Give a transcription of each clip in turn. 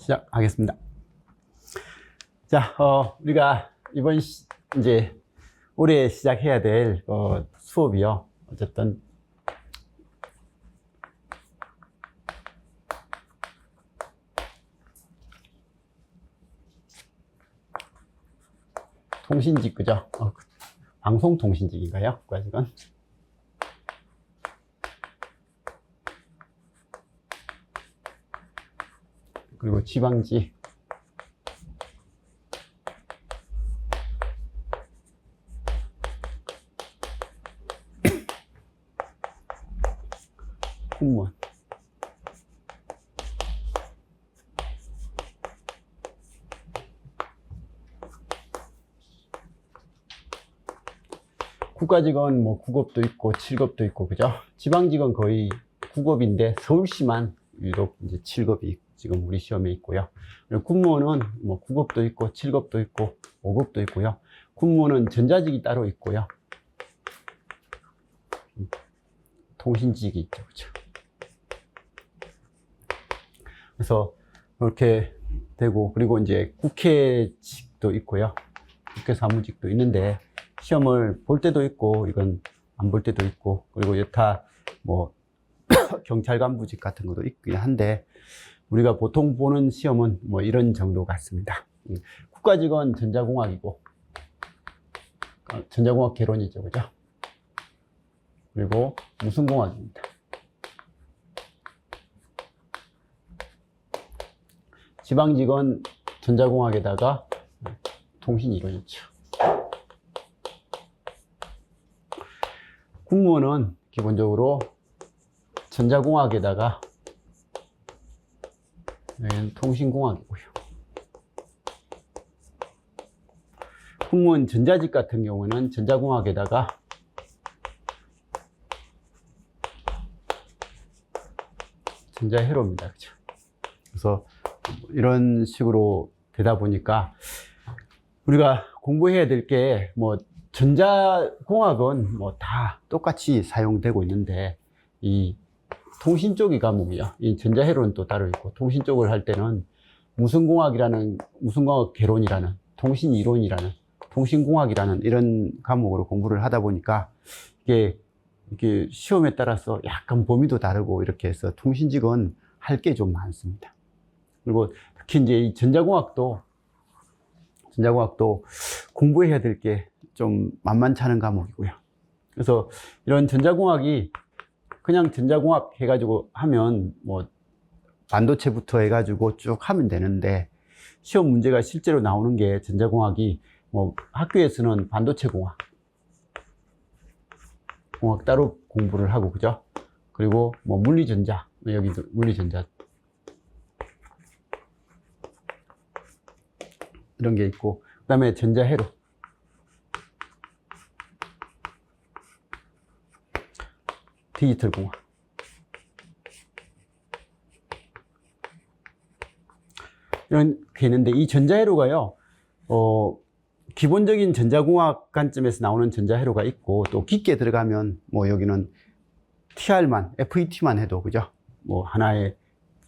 시작하겠습니다. 자, 우리가 이번 이제 올해 시작해야 될 수업이요. 어쨌든 통신직, 그죠? 방송통신직인가요? 국가직은? 그리고 지방직, 공무원, 국가직은 뭐 9급도 있고 7급도 있고, 그죠? 지방직은 거의 9급인데 서울시만 유독 이제 7급이 지금 우리 시험에 있고요. 그리고 군무원은 뭐 9급도 있고 7급도 있고 5급도 있고요. 군무원은 전자직이 따로 있고요. 통신직이 있죠, 그죠? 그래서 이렇게 되고, 그리고 이제 국회직도 있고요. 국회 사무직도 있는데 시험을 볼 때도 있고 이건 안 볼 때도 있고, 그리고 여타 뭐 경찰 간부직 같은 것도 있긴 한데 우리가 보통 보는 시험은 뭐 이런 정도 같습니다. 국가직은 전자공학이고, 전자공학 개론이죠, 그죠? 그리고 무슨공학입니다. 지방직은 전자공학에다가 통신이론이죠. 군무원은 기본적으로 전자공학에다가 여기는 통신공학이고요. 군무원 전자직 같은 경우는 전자공학에다가 전자회로입니다, 그죠? 그래서 이런 식으로 되다 보니까 우리가 공부해야 될 게 뭐 전자공학은 뭐 다 똑같이 사용되고 있는데 이 통신 쪽이 과목이요. 이 전자회로는 또 따로 있고, 통신 쪽을 할 때는 무슨공학 개론이라는, 통신이론이라는, 통신공학이라는 이런 과목으로 공부를 하다 보니까 이게 시험에 따라서 약간 범위도 다르고 이렇게 해서 통신직은 할 게 좀 많습니다. 그리고 특히 이제 이 전자공학도 공부해야 될 게 좀 만만치 않은 과목이고요. 그래서 이런 전자공학이 그냥 전자공학 해가지고 하면 뭐 반도체부터 해가지고 쭉 하면 되는데, 시험 문제가 실제로 나오는 게 전자공학이 뭐 학교에서는 반도체공학 따로 공부를 하고, 그죠? 그리고 뭐 물리전자, 여기도 물리전자 이런 게 있고, 그 다음에 전자회로, 디지털 공학, 이런 게 있는데, 이 전자회로가요, 기본적인 전자공학 관점에서 나오는 전자회로가 있고, 또 깊게 들어가면 뭐 여기는 TR만, FET만 해도, 그죠? 뭐 하나의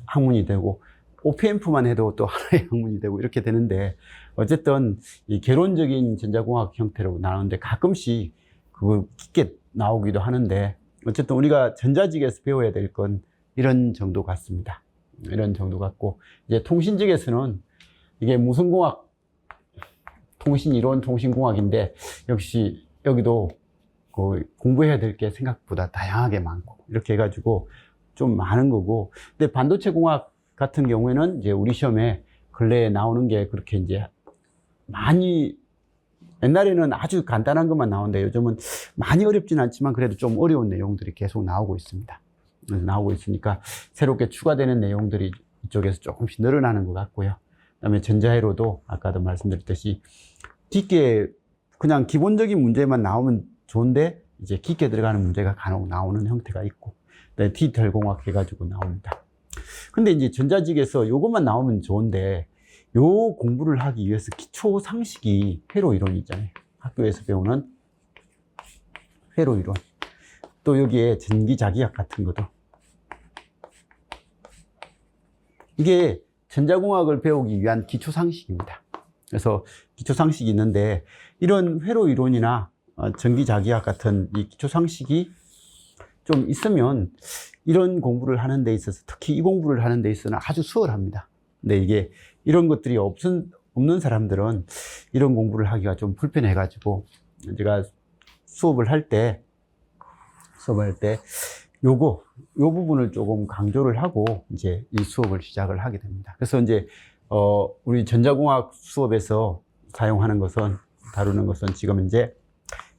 학문이 되고, OPMF만 해도 또 하나의 학문이 되고 이렇게 되는데, 어쨌든 이 개론적인 전자공학 형태로 나오는데 가끔씩 그거 깊게 나오기도 하는데, 어쨌든 우리가 전자직에서 배워야 될 건 이런 정도 같습니다. 이런 정도 같고, 이제 통신직에서는 이게 무슨 공학, 통신이론, 통신공학인데 역시 여기도 공부해야 될 게 생각보다 다양하게 많고 이렇게 해가지고 좀 많은 거고, 근데 반도체 공학 같은 경우에는 이제 우리 시험에 근래에 나오는 게 그렇게 이제 많이, 옛날에는 아주 간단한 것만 나오는데 요즘은 많이 어렵진 않지만 그래도 좀 어려운 내용들이 계속 나오고 있습니다. 나오고 있으니까 새롭게 추가되는 내용들이 이쪽에서 조금씩 늘어나는 것 같고요. 그 다음에 전자회로도 아까도 말씀드렸듯이 깊게 그냥 기본적인 문제만 나오면 좋은데 이제 깊게 들어가는 문제가 간혹 나오는 형태가 있고, 디지털 공학 해가지고 나옵니다. 근데 이제 전자직에서 요것만 나오면 좋은데, 요 공부를 하기 위해서 기초 상식이 회로 이론이 있잖아요. 학교에서 배우는 회로 이론. 또 여기에 전기자기학 같은 것도. 이게 전자공학을 배우기 위한 기초 상식입니다. 그래서 기초 상식이 있는데 이런 회로 이론이나 전기자기학 같은 이 기초 상식이 좀 있으면 이런 공부를 하는 데 있어서, 특히 이 공부를 하는 데 있어서는 아주 수월합니다. 근데 이게 이런 것들이 없는 사람들은 이런 공부를 하기가 좀 불편해가지고 제가 수업을 할 때 요 부분을 조금 강조를 하고 이제 이 수업을 시작을 하게 됩니다. 그래서 이제 우리 전자공학 수업에서 다루는 것은 지금 이제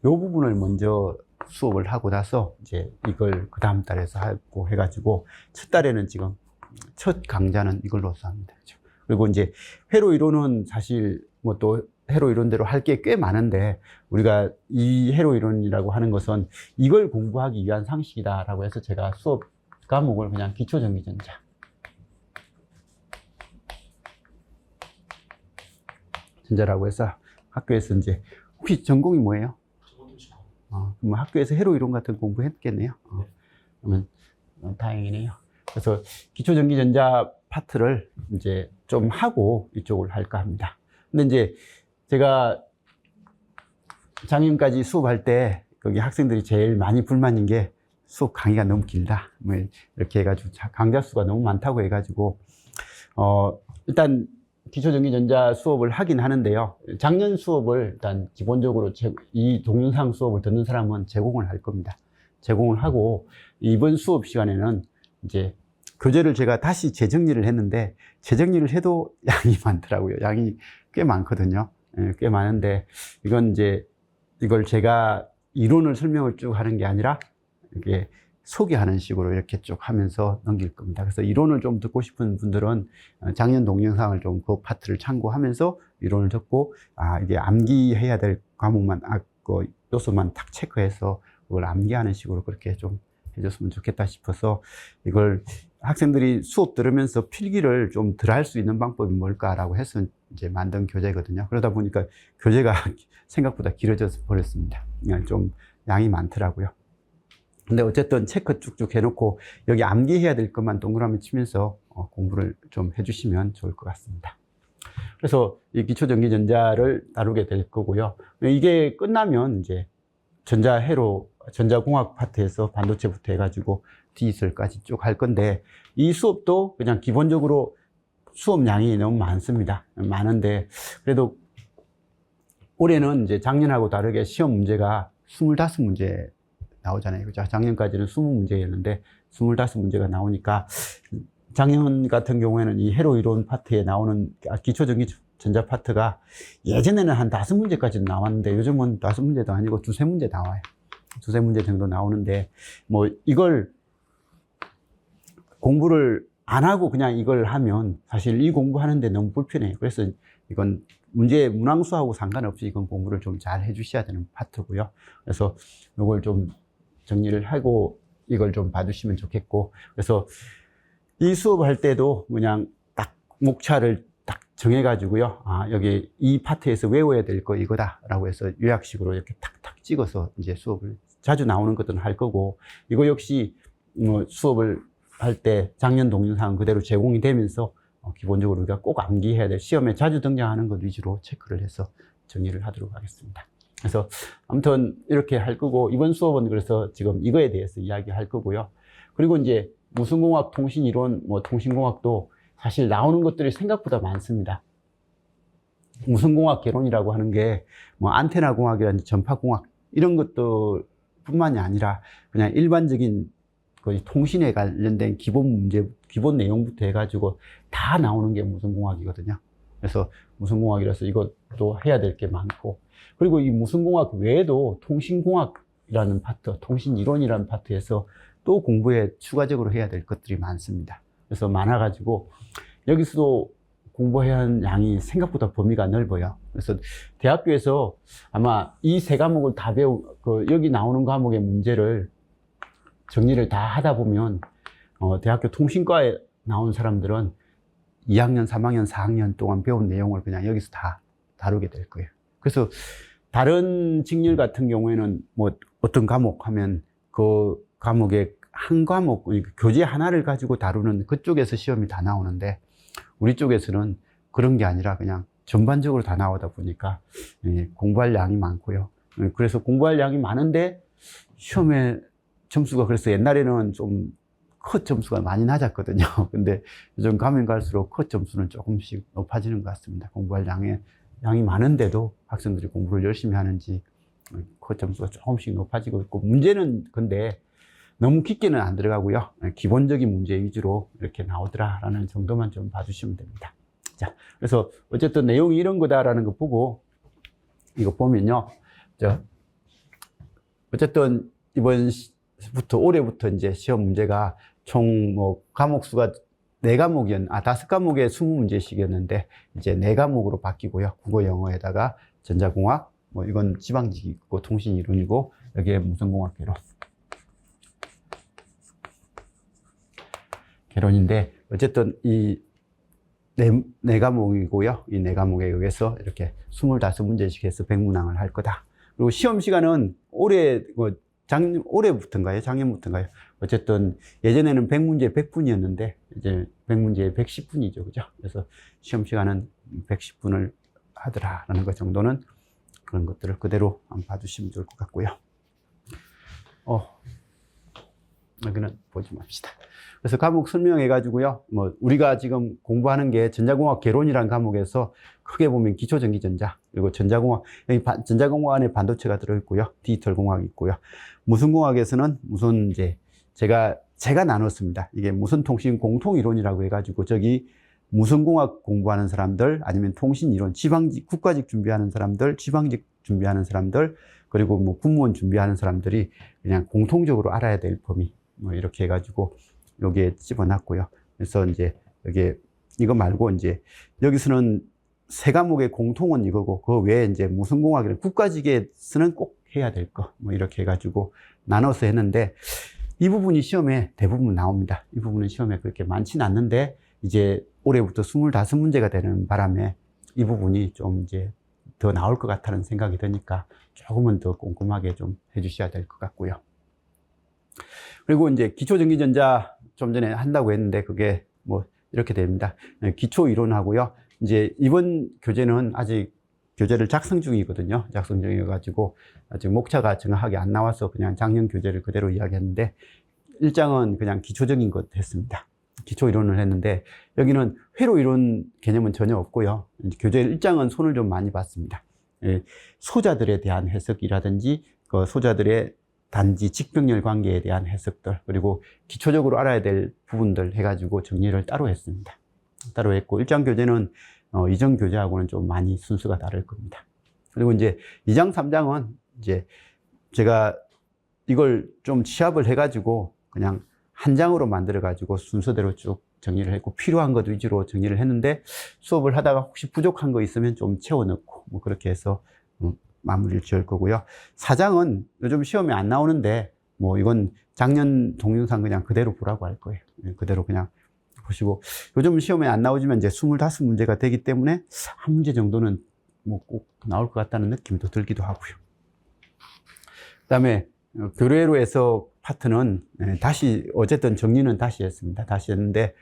요 부분을 먼저 수업을 하고 나서 이제 이걸 그 다음 달에서 하고 해가지고 첫 달에는 지금 첫 강좌는 이걸로서 합니다. 그리고 이제 회로 이론은 사실 뭐 또 회로 이론대로 할 게 꽤 많은데 우리가 이 회로 이론이라고 하는 것은 이걸 공부하기 위한 상식이다라고 해서 제가 수업 과목을 그냥 전자라고 해서 학교에서 이제 혹시 전공이 뭐예요? 그럼 학교에서 회로 이론 같은 공부 했겠네요. 그러면 다행이네요. 그래서 기초전기전자 파트를 이제 좀 하고 이쪽을 할까 합니다. 근데 이제 제가 작년까지 수업할 때 거기 학생들이 제일 많이 불만인 게 수업 강의가 너무 길다. 뭐 이렇게 해가지고 강좌 수가 너무 많다고 해가지고 일단 기초전기전자 수업을 하긴 하는데요. 작년 수업을 일단 기본적으로 이 동영상 수업을 듣는 사람은 제공을 할 겁니다. 제공을 하고 이번 수업 시간에는 이제 교재를 제가 다시 재정리를 했는데 재정리를 해도 양이 많더라고요. 양이 꽤 많거든요. 꽤 많은데 이걸 제가 이론을 설명을 쭉 하는 게 아니라 이게 소개하는 식으로 이렇게 쭉 하면서 넘길 겁니다. 그래서 이론을 좀 듣고 싶은 분들은 작년 동영상을 좀 그 파트를 참고하면서 이론을 듣고 이게 암기해야 될 과목만 그 요소만 탁 체크해서 그걸 암기하는 식으로 그렇게 좀 해줬으면 좋겠다 싶어서 이걸 학생들이 수업 들으면서 필기를 좀 덜 할 수 있는 방법이 뭘까라고 해서 이제 만든 교재거든요. 그러다 보니까 교재가 생각보다 길어져서 버렸습니다. 좀 양이 많더라고요. 근데 어쨌든 체크 쭉쭉 해놓고 여기 암기해야 될 것만 동그라미 치면서 공부를 좀 해주시면 좋을 것 같습니다. 그래서 이 기초전기전자를 다루게 될 거고요. 이게 끝나면 이제 전자공학 파트에서 반도체부터 해가지고 디지털까지 쭉 할 건데 이 수업도 그냥 기본적으로 수업량이 너무 많습니다. 많은데 그래도 올해는 이제 작년하고 다르게 시험 문제가 25문제 나오잖아요. 그죠? 작년까지는 20문제였는데 25문제가 나오니까 작년 같은 경우에는 이 회로 이론 파트에 나오는 기초전기전자 파트가 예전에는 한 5문제까지 나왔는데 요즘은 5문제도 아니고 2-3문제 나와요. 2-3문제 정도 나오는데 뭐 이걸 공부를 안 하고 그냥 이걸 하면 사실 이 공부하는데 너무 불편해요. 그래서 이건 문항수하고 상관없이 이건 공부를 좀 잘 해주셔야 되는 파트고요. 그래서 이걸 좀 정리를 하고 이걸 좀 봐주시면 좋겠고, 그래서 이 수업을 할 때도 그냥 딱 목차를 딱 정해가지고요. 여기 이 파트에서 외워야 될 거 이거다라고 해서 요약식으로 이렇게 탁탁 찍어서 이제 수업을 자주 나오는 것들은 할 거고, 이거 역시 뭐 수업을 할 때 작년 동영상 그대로 제공이 되면서 기본적으로 우리가 꼭 암기해야 될 시험에 자주 등장하는 것 위주로 체크를 해서 정리를 하도록 하겠습니다. 그래서 아무튼 이렇게 할 거고, 이번 수업은 그래서 지금 이거에 대해서 이야기할 거고요. 그리고 이제 무선공학 통신이론, 통신공학도 사실 나오는 것들이 생각보다 많습니다. 무선공학 개론이라고 하는 게 안테나 공학이라든지 전파공학 이런 것들 뿐만이 아니라 그냥 일반적인 거의 통신에 관련된 기본 내용부터 해가지고 다 나오는 게 무선공학이거든요. 그래서 무선공학이라서 이것도 해야 될 게 많고, 그리고 이 무선공학 외에도 통신공학이라는 파트, 통신이론이라는 파트에서 또 공부에 추가적으로 해야 될 것들이 많습니다. 그래서 많아가지고 여기서도 공부해야 하는 양이 생각보다 범위가 넓어요. 그래서 대학교에서 아마 이 3과목을 다 여기 나오는 과목의 문제를 정리를 다 하다 보면 대학교 통신과에 나온 사람들은 2학년, 3학년, 4학년 동안 배운 내용을 그냥 여기서 다 다루게 될 거예요. 그래서 다른 직렬 같은 경우에는 어떤 과목 하면 그 과목의 한 과목, 교재 하나를 가지고 다루는 그쪽에서 시험이 다 나오는데, 우리 쪽에서는 그런 게 아니라 그냥 전반적으로 다 나오다 보니까 공부할 양이 많고요. 그래서 공부할 양이 많은데 시험에 점수가, 그래서 옛날에는 좀 컷 점수가 많이 낮았거든요. 근데 요즘 가면 갈수록 컷 점수는 조금씩 높아지는 것 같습니다. 공부할 양이 많은데도 학생들이 공부를 열심히 하는지 컷 점수가 조금씩 높아지고 있고, 문제는 근데 너무 깊게는 안 들어가고요. 기본적인 문제 위주로 이렇게 나오더라라는 정도만 좀 봐주시면 됩니다. 자, 그래서 어쨌든 내용이 이런 거다라는 거 보고, 이거 보면요. 어쨌든 올해부터 이제 시험 문제가 총 과목 수가 5과목에 20문제씩이었는데, 이제 4과목으로 바뀌고요. 국어, 영어에다가 전자공학, 이건 지방직이고 통신이론이고, 여기에 무성공학 개론인데, 어쨌든 이 네 과목이고요. 이 4과목에 의해서 이렇게 25문제씩 해서 100문항을 할 거다. 그리고 시험 시간은 올해부터인가요? 작년부터인가요? 어쨌든 예전에는 100문제 100분이었는데 이제 100문제에 110분이죠. 그죠? 그래서 시험 시간은 110분을 하더라라는 것 정도는, 그런 것들을 그대로 한번 봐주시면 좋을 것 같고요. 여기는 보지 맙시다. 그래서 과목 설명해가지고요. 우리가 지금 공부하는 게 전자공학 개론이라는 과목에서 크게 보면 기초전기전자, 그리고 전자공학, 여기 전자공학 안에 반도체가 들어있고요. 디지털 공학이 있고요. 무선공학에서는 이제 제가 나눴습니다. 이게 무선통신 공통이론이라고 해가지고, 저기 무선공학 공부하는 사람들, 아니면 통신이론, 국가직 준비하는 사람들, 지방직 준비하는 사람들, 그리고 군무원 준비하는 사람들이 그냥 공통적으로 알아야 될 범위, 이렇게 해가지고 여기에 집어놨고요. 그래서 이제 이거 말고 이제 여기서는 3과목의 공통은 이거고, 그 외에 이제 무선공학이나 국가직에서는 꼭 해야 될 거, 이렇게 해가지고 나눠서 했는데, 이 부분이 시험에 대부분 나옵니다. 이 부분은 시험에 그렇게 많지는 않는데, 이제 올해부터 25문제가 되는 바람에 이 부분이 좀 이제 더 나올 것 같다는 생각이 드니까 조금은 더 꼼꼼하게 좀 해주셔야 될 것 같고요. 그리고 이제 기초전기전자 좀 전에 한다고 했는데, 그게 이렇게 됩니다. 기초 이론하고요. 이제 이번 교재는 아직 교재를 작성 중이거든요. 작성 중이어가지고 아직 목차가 정확하게 안 나와서 그냥 작년 교재를 그대로 이야기했는데, 1장은 그냥 기초적인 것 했습니다. 기초 이론을 했는데, 여기는 회로 이론 개념은 전혀 없고요. 교재 1장은 손을 좀 많이 봤습니다. 소자들에 대한 해석이라든지, 그 소자들의 단지 직병렬 관계에 대한 해석들, 그리고 기초적으로 알아야 될 부분들 해가지고 정리를 따로 했습니다. 따로 했고, 1장 교재는 이전 교재하고는 좀 많이 순서가 다를 겁니다. 그리고 이제 2장, 3장은 이제 제가 이걸 좀 취합을 해가지고 그냥 한 장으로 만들어가지고 순서대로 쭉 정리를 했고, 필요한 것 위주로 정리를 했는데, 수업을 하다가 혹시 부족한 거 있으면 좀 채워 넣고 그렇게 해서 마무리를 지을 거고요. 4장은 요즘 시험에 안 나오는데, 이건 작년 동영상 그냥 그대로 보라고 할 거예요. 그대로 그냥 보시고, 요즘 시험에 안 나오지만 이제 25문제가 되기 때문에 한 문제 정도는 꼭 나올 것 같다는 느낌이 또 들기도 하고요. 그 다음에 교래로 해석 파트는 다시, 어쨌든 정리는 다시 했습니다. 다시 했는데,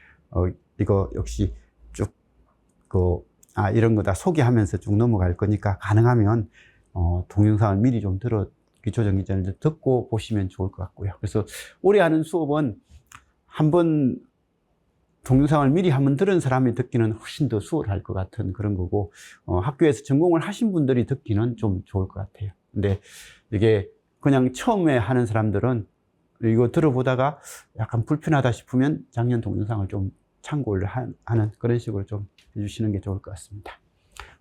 이거 역시 쭉, 이런 거 다 소개하면서 쭉 넘어갈 거니까, 가능하면 동영상을 미리 좀 기초전기전을 듣고 보시면 좋을 것 같고요. 그래서 올해 하는 수업은 한번 동영상을 미리 한번 들은 사람이 듣기는 훨씬 더 수월할 것 같은 그런 거고, 학교에서 전공을 하신 분들이 듣기는 좀 좋을 것 같아요. 근데 이게 그냥 처음에 하는 사람들은 이거 들어보다가 약간 불편하다 싶으면 작년 동영상을 좀 참고를 하는 그런 식으로 좀 해주시는 게 좋을 것 같습니다.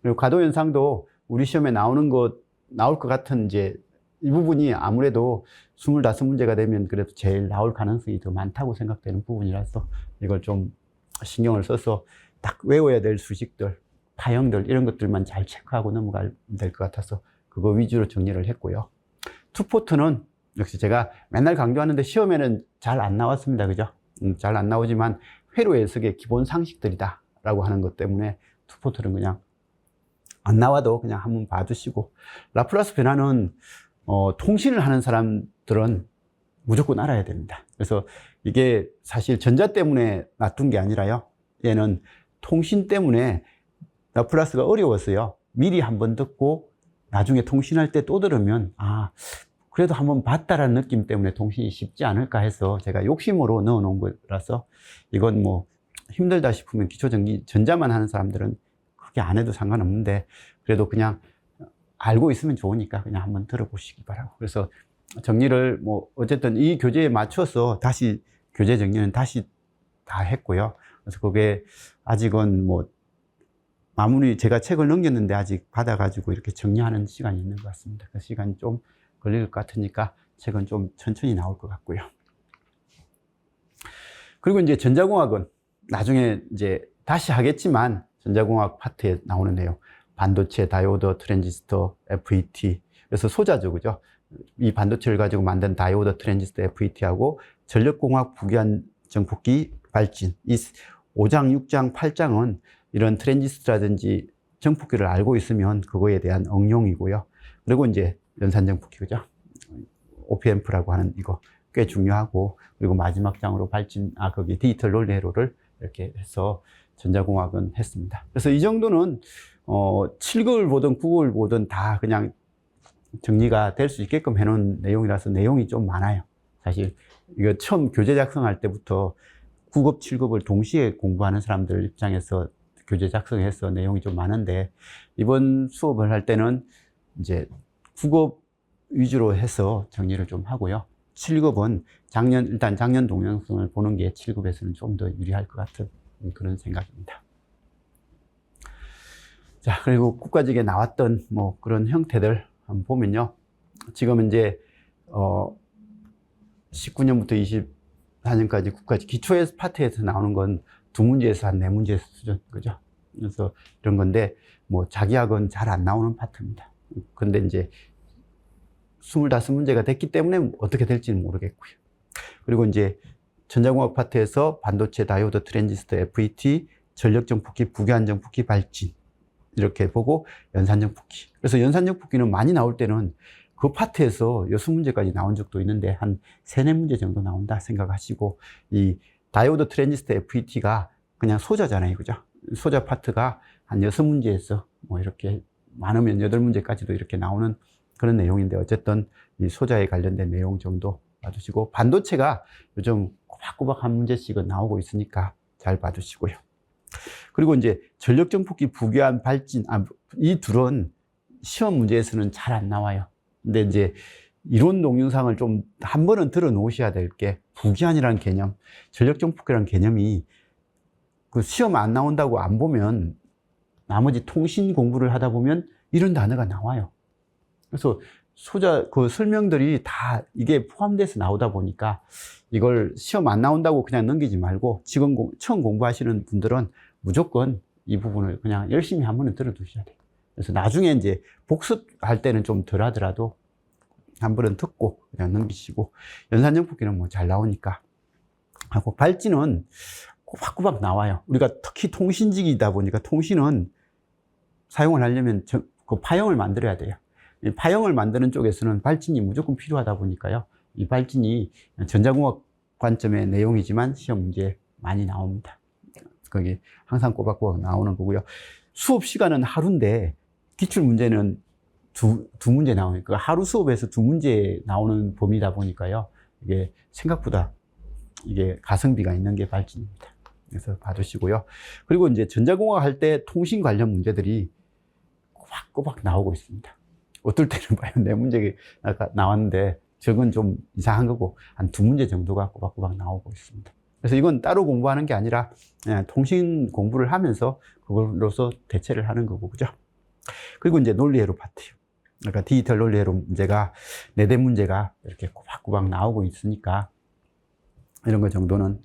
그리고 가도현상도 우리 시험에 나올 것 같은 이제 이 부분이 아무래도 25문제가 되면 그래도 제일 나올 가능성이 더 많다고 생각되는 부분이라서, 이걸 좀 신경을 써서 딱 외워야 될 수식들, 파형들, 이런 것들만 잘 체크하고 넘어가야 될 것 같아서 그거 위주로 정리를 했고요. 투포트는 역시 제가 맨날 강조하는데 시험에는 잘 안 나왔습니다. 그죠? 잘 안 나오지만 회로 해석의 기본 상식들이다 라고 하는 것 때문에 투포트는 그냥 안 나와도 그냥 한번 봐주시고, 라플라스 변화는 통신을 하는 사람들은 무조건 알아야 됩니다. 그래서 이게 사실 전자 때문에 놔둔 게 아니라요, 얘는 통신 때문에 라플라스가 어려웠어요. 미리 한번 듣고 나중에 통신할 때 또 들으면 그래도 한번 봤다라는 느낌 때문에 통신이 쉽지 않을까 해서 제가 욕심으로 넣어 놓은 거라서, 이건 뭐 힘들다 싶으면 기초전기 전자만 하는 사람들은 그렇게 안 해도 상관없는데, 그래도 그냥 알고 있으면 좋으니까 그냥 한번 들어보시기 바라고. 그래서 정리를 뭐 어쨌든 이 교재에 맞춰서 다시 교재 정리는 다시 다 했고요. 그래서 그게 아직은 뭐 마무리, 제가 책을 넘겼는데 아직 받아가지고 이렇게 정리하는 시간이 있는 것 같습니다. 그 시간이 좀 걸릴 것 같으니까 책은 좀 천천히 나올 것 같고요. 그리고 이제 전자공학은 나중에 이제 다시 하겠지만, 전자공학 파트에 나오는 내용, 반도체, 다이오드, 트랜지스터, FET. 그래서 소자죠, 그죠? 이 반도체를 가지고 만든 다이오드, 트랜지스터, FET하고 전력공학 부기한 정폭기 발진. 이 5장, 6장, 8장은 이런 트랜지스터라든지 정폭기를 알고 있으면 그거에 대한 응용이고요. 그리고 이제 연산정폭기, 그죠? OPM프라고 하는 이거 꽤 중요하고, 그리고 마지막 장으로 발진, 거기 디지털 논리 회로를 이렇게 해서 전자공학은 했습니다. 그래서 이 정도는 7급을 보든 9급을 보든 다 그냥 정리가 될 수 있게끔 해놓은 내용이라서 내용이 좀 많아요. 사실 이거 처음 교재 작성할 때부터 9급, 7급을 동시에 공부하는 사람들 입장에서 교재 작성해서 내용이 좀 많은데, 이번 수업을 할 때는 이제 9급 위주로 해서 정리를 좀 하고요. 7급은 일단 작년 동영상을 보는 게 7급에서는 좀 더 유리할 것 같은 그런 생각입니다. 자, 그리고 국가직에 나왔던 뭐 그런 형태들 한번 보면요. 지금 이제 19년부터 24년까지 국가직 기초 파트에서 나오는 건 2문제에서 한 4문제 수준, 그죠? 그래서 이런 건데, 뭐 자기학은 잘 안 나오는 파트입니다. 근데 이제 25문제가 됐기 때문에 어떻게 될지는 모르겠고요. 그리고 이제 전자공학 파트에서 반도체, 다이오드, 트랜지스터, FET, 전력정폭기, 부기한정폭기, 발진 이렇게 보고, 연산정폭기. 그래서 연산정폭기는 많이 나올 때는 그 파트에서 6문제까지 나온 적도 있는데 한 3, 4문제 정도 나온다 생각하시고, 이 다이오드, 트랜지스터, FET가 그냥 소자잖아요, 그죠? 소자 파트가 한 6문제에서 뭐 이렇게 많으면 8문제까지도 이렇게 나오는 그런 내용인데, 어쨌든 이 소자에 관련된 내용 정도 봐두시고, 반도체가 요즘 꼬박꼬박 한 문제씩은 나오고 있으니까 잘 봐두시고요. 그리고 이제 전력정폭기, 부기한, 발진, 이 둘은 시험 문제에서는 잘 안 나와요. 근데 이제 이론 동영상을 좀 한 번은 들어 놓으셔야 될 게, 부기한이라는 개념, 전력정폭기라는 개념이 그 시험 안 나온다고 안 보면 나머지 통신 공부를 하다 보면 이런 단어가 나와요. 그래서 소자 그 설명들이 다 이게 포함돼서 나오다 보니까 이걸 시험 안 나온다고 그냥 넘기지 말고, 지금 처음 공부하시는 분들은 무조건 이 부분을 그냥 열심히 한 번은 들어 두셔야 돼요. 그래서 나중에 이제 복습할 때는 좀 덜 하더라도 한 번은 듣고 그냥 넘기시고, 연산정폭기는 뭐 잘 나오니까 하고, 발진은 꼬박꼬박 나와요. 우리가 특히 통신직이다 보니까 통신은 사용을 하려면 그 파형을 만들어야 돼요. 이 파형을 만드는 쪽에서는 발진이 무조건 필요하다 보니까요. 이 발진이 전자공학 관점의 내용이지만 시험 문제에 많이 나옵니다. 거기 항상 꼬박꼬박 나오는 거고요. 수업 시간은 하루인데 기출 문제는 두 문제 나오니까 하루 수업에서 2문제 나오는 범위다 보니까요. 이게 생각보다 이게 가성비가 있는 게 발진입니다. 그래서 봐두시고요. 그리고 이제 전자공학 할 때 통신 관련 문제들이 꼬박꼬박 나오고 있습니다. 어떨 때는 봐요, 4문제가 나왔는데 저건 좀 이상한 거고, 한 2문제 정도가 꼬박꼬박 나오고 있습니다. 그래서 이건 따로 공부하는 게 아니라 그냥 통신 공부를 하면서 그걸로서 대체를 하는 거고, 그죠? 그리고 이제 논리회로 파트요. 그러니까 디지털 논리회로 문제가 4대 문제가 이렇게 꼬박꼬박 나오고 있으니까 이런 거 정도는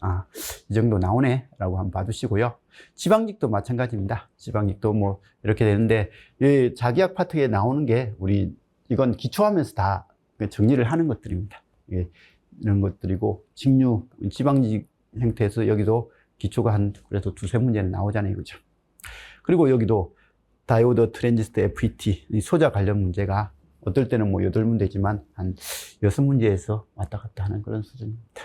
이 정도 나오네 라고 한번 봐두시고요. 지방직도 마찬가지입니다. 지방직도 뭐 이렇게 되는데, 이 자기학 파트에 나오는 게 이건 기초하면서 다 정리를 하는 것들입니다. 이런 것들이고, 직류 지방직 형태에서 여기도 기초가 그래도 2, 3문제는 나오잖아요, 그죠? 그리고 여기도 다이오드, 트랜지스터, FET 소자 관련 문제가 어떨 때는 뭐 8문제지만 한 6문제에서 왔다 갔다 하는 그런 수준입니다.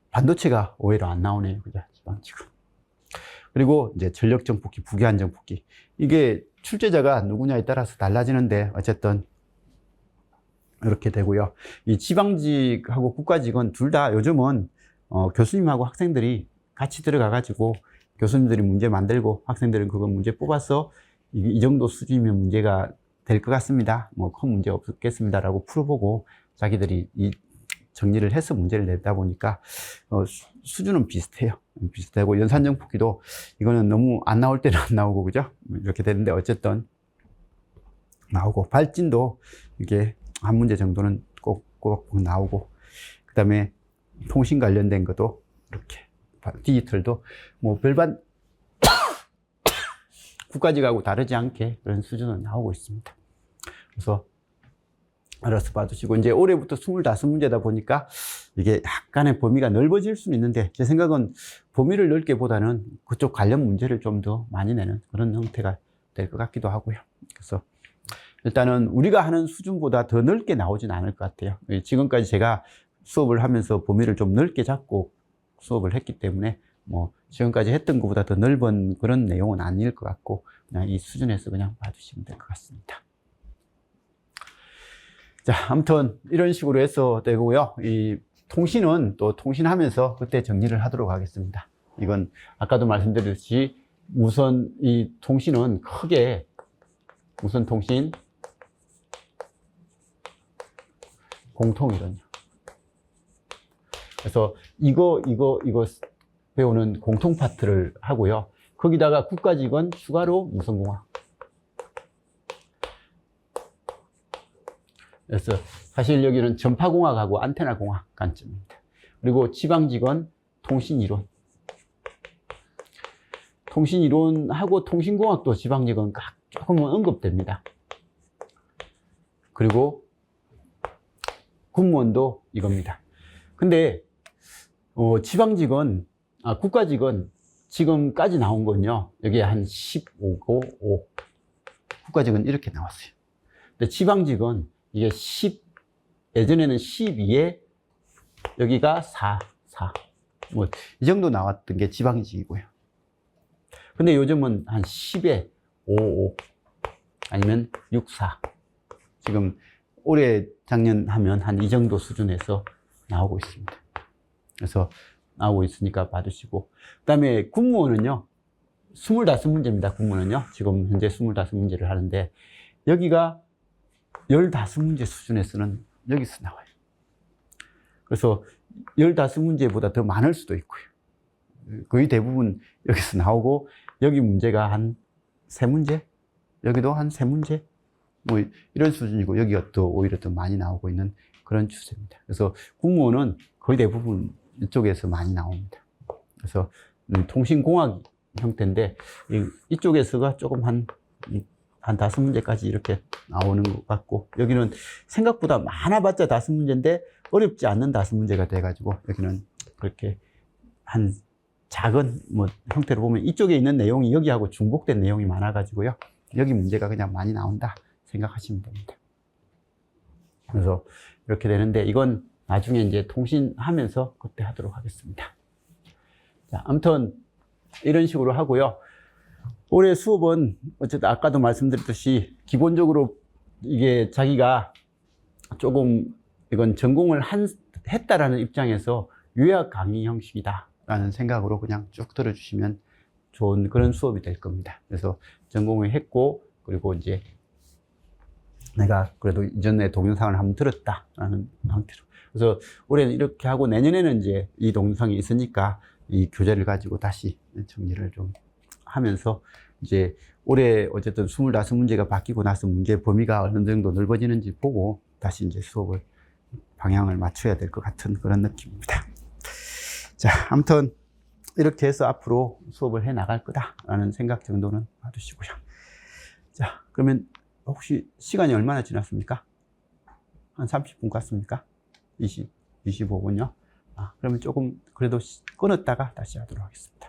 반도체가 오히려 안 나오네요, 그죠? 지방직은. 그리고 이제 전력 정폭기, 부기한 정폭기. 이게 출제자가 누구냐에 따라서 달라지는데 어쨌든 이렇게 되고요. 이 지방직하고 국가직은 둘 다 요즘은 교수님하고 학생들이 같이 들어가가지고 교수님들이 문제 만들고 학생들은 그거 문제 뽑아서 이 정도 수준이면 문제가 될 것 같습니다. 뭐 큰 문제 없겠습니다라고 풀어보고 자기들이 이 정리를 해서 문제를 내다 보니까 수준은 비슷해요. 비슷하고 연산정폭기도 이거는 너무 안 나올 때는 안 나오고 그죠? 이렇게 되는데 어쨌든 나오고 발진도 이게 한 문제 정도는 꼭 나오고 그 다음에 통신 관련된 것도 이렇게 디지털도 뭐 별반 국가직하고 다르지 않게 그런 수준은 나오고 있습니다. 그래서 알아서 봐두시고 이제 올해부터 25문제다 보니까 이게 약간의 범위가 넓어질 수는 있는데 제 생각은 범위를 넓게 보다는 그쪽 관련 문제를 좀 더 많이 내는 그런 형태가 될 것 같기도 하고요. 그래서 일단은 우리가 하는 수준보다 더 넓게 나오진 않을 것 같아요. 지금까지 제가 수업을 하면서 범위를 좀 넓게 잡고 수업을 했기 때문에 뭐 지금까지 했던 것보다 더 넓은 그런 내용은 아닐 것 같고 그냥 이 수준에서 그냥 봐주시면 될 것 같습니다. 자, 아무튼 이런 식으로 해서 되고요. 이 통신은 또 통신하면서 그때 정리를 하도록 하겠습니다. 이건 아까도 말씀드렸듯이 우선 이 통신은 크게 우선 통신 공통이거든요. 그래서 이거 배우는 공통 파트를 하고요. 거기다가 국가직은 추가로 무선공학. 그래서 사실 여기는 전파공학하고 안테나공학 관점입니다. 그리고 지방직은 통신이론. 통신이론하고 통신공학도 지방직은 조금은 언급됩니다. 그리고 군무원도 이겁니다. 근데 지방직은 국가직은 지금까지 나온 건요. 여기에 한 15고 5. 국가직은 이렇게 나왔어요. 근데 지방직은 이게 10, 예전에는 12에 여기가 4. 뭐, 이 정도 나왔던 게 지방직이고요. 근데 요즘은 한 10에 5 아니면 6, 4. 지금 올해 작년 하면 한 이 정도 수준에서 나오고 있습니다. 그래서 나오고 있으니까 봐주시고. 그 다음에 군무원은요, 25문제입니다. 군무원은요. 지금 현재 25문제를 하는데, 여기가 15문제 수준에서는 여기서 나와요. 그래서 15문제보다 더 많을 수도 있고요. 거의 대부분 여기서 나오고, 여기 문제가 한 3문제? 여기도 한 3문제? 뭐, 이런 수준이고, 여기가 또 오히려 더 많이 나오고 있는 그런 추세입니다. 그래서 군무원은 거의 대부분 이쪽에서 많이 나옵니다. 그래서 통신공학 형태인데, 이쪽에서가 조금 한 5문제까지 이렇게 나오는 것 같고, 여기는 생각보다 많아봤자 5문제인데, 어렵지 않는 5문제가 돼가지고, 여기는 그렇게 한 작은 뭐 형태로 보면 이쪽에 있는 내용이 여기하고 중복된 내용이 많아가지고요. 여기 문제가 그냥 많이 나온다 생각하시면 됩니다. 그래서 이렇게 되는데, 이건 나중에 이제 통신하면서 그때 하도록 하겠습니다. 자, 아무튼 이런 식으로 하고요. 올해 수업은 어쨌든 아까도 말씀드렸듯이 기본적으로 이게 자기가 조금 이건 전공을 했다라는 입장에서 요약 강의 형식이다 라는 생각으로 그냥 쭉 들어주시면 좋은 그런 수업이 될 겁니다. 그래서 전공을 했고, 그리고 이제 내가 그래도 이전에 동영상을 한번 들었다라는 상태로. 그래서 올해는 이렇게 하고 내년에는 이제 이 동영상이 있으니까 이 교재를 가지고 다시 정리를 좀 하면서 이제 올해 어쨌든 25문제가 바뀌고 나서 문제 범위가 어느 정도 넓어지는지 보고 다시 이제 수업을 방향을 맞춰야 될 것 같은 그런 느낌입니다. 자, 아무튼 이렇게 해서 앞으로 수업을 해 나갈 거다라는 생각 정도는 봐두시고요. 자, 그러면 혹시 시간이 얼마나 지났습니까? 한 30분 같습니까? 25분요? 그러면 조금 그래도 끊었다가 다시 하도록 하겠습니다.